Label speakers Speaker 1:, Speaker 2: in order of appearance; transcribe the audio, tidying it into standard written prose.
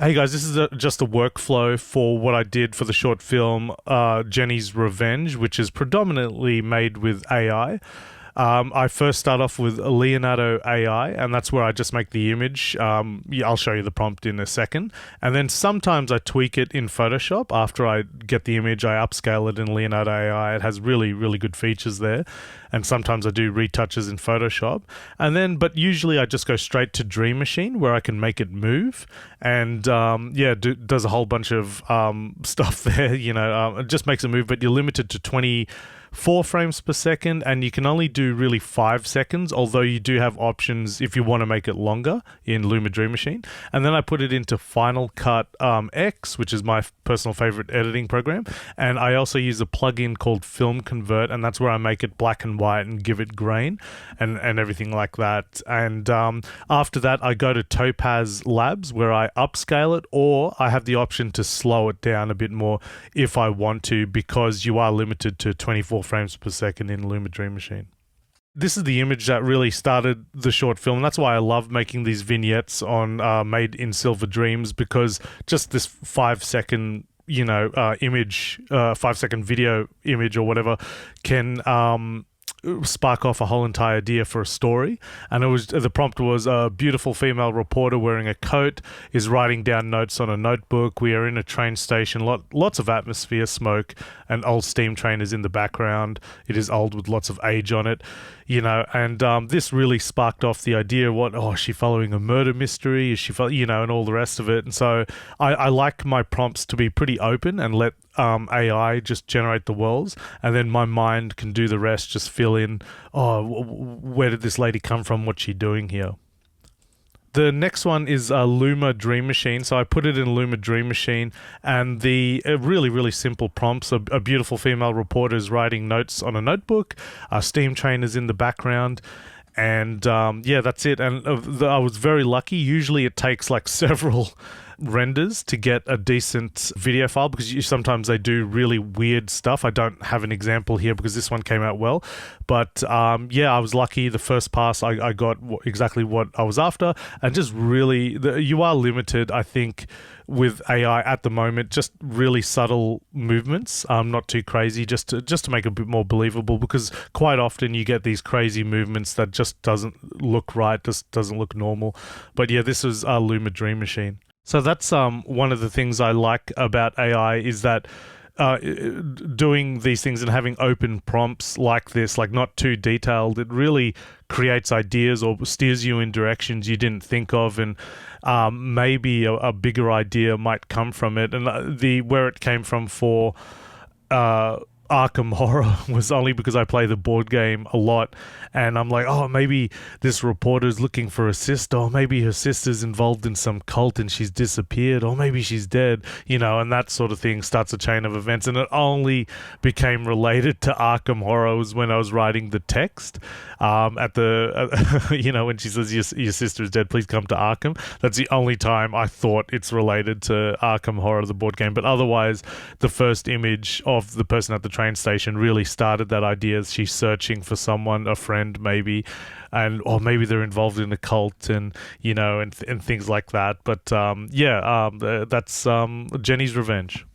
Speaker 1: Hey guys, this is just a workflow for what I did for the short film Jenny's Revenge, which is predominantly made with AI. I first start off with Leonardo AI, and that's where I just make the image. Yeah, I'll show you the prompt in a second. And then sometimes I tweak it in Photoshop. After I get the image, I upscale it in Leonardo AI. It has really, really good features there. And sometimes I do retouches in Photoshop. But usually I just go straight to Dream Machine where I can make it move. And does a whole bunch of stuff there. It just makes it move, but you're limited to 24 frames per second, and you can only do really 5 seconds, although you do have options if you want to make it longer in Luma Dream Machine. And then I put it into Final Cut X, which is my personal favorite editing program. And I also use a plugin called Film Convert, and that's where I make it black and white and give it grain and everything like that. And after that, I go to Topaz Labs where I upscale it, or I have the option to slow it down a bit more if I want to, because you are limited to 24 frames per second in Luma Dream Machine. This is the image that really started the short film. That's why I love making these vignettes on Made in Silver Dreams, because just this 5-second image, 5-second video image or whatever can spark off a whole entire idea for a story. And the prompt was a beautiful female reporter wearing a coat is writing down notes on a notebook. We are in a train station, lots of atmosphere, smoke, and old steam train is in the background. It is old with lots of age on it, and this really sparked off the idea, is she following a murder mystery? Is she and all the rest of it. And so I like my prompts to be pretty open and let AI just generate the worlds, and then my mind can do the rest, just fill in, where did this lady come from? What's she doing here? The next one is Luma Dream Machine. So I put it in Luma Dream Machine, and the really, really simple prompts. A beautiful female reporter is writing notes on a notebook. A steam train is in the background. And that's it. And I was very lucky. Usually it takes like several renders to get a decent video file, because sometimes they do really weird stuff. I don't have an example here because this one came out well, but I was lucky. The first pass I got exactly what I was after, and just really you are limited, I think, with AI at the moment. Just really subtle movements, not too crazy, just to make it a bit more believable, because quite often you get these crazy movements that just doesn't look right, just doesn't look normal. But yeah, this is Luma Dream Machine. So that's one of the things I like about AI, is that doing these things and having open prompts like this, like not too detailed, it really creates ideas or steers you in directions you didn't think of, and maybe a bigger idea might come from it. And where it came from for Arkham Horror was only because I play the board game a lot, and I'm like, maybe this reporter's looking for a sister, or maybe her sister's involved in some cult and she's disappeared, or maybe she's dead, and that sort of thing starts a chain of events. And it only became related to Arkham Horror was when I was writing the text at the when she says your sister is dead, please come to Arkham. That's the only time I thought it's related to Arkham Horror, the board game. But otherwise, the first image of the person at the train station really started that idea. She's searching for someone, a friend maybe, or maybe they're involved in a cult, and and things like that. But that's Jenny's Revenge.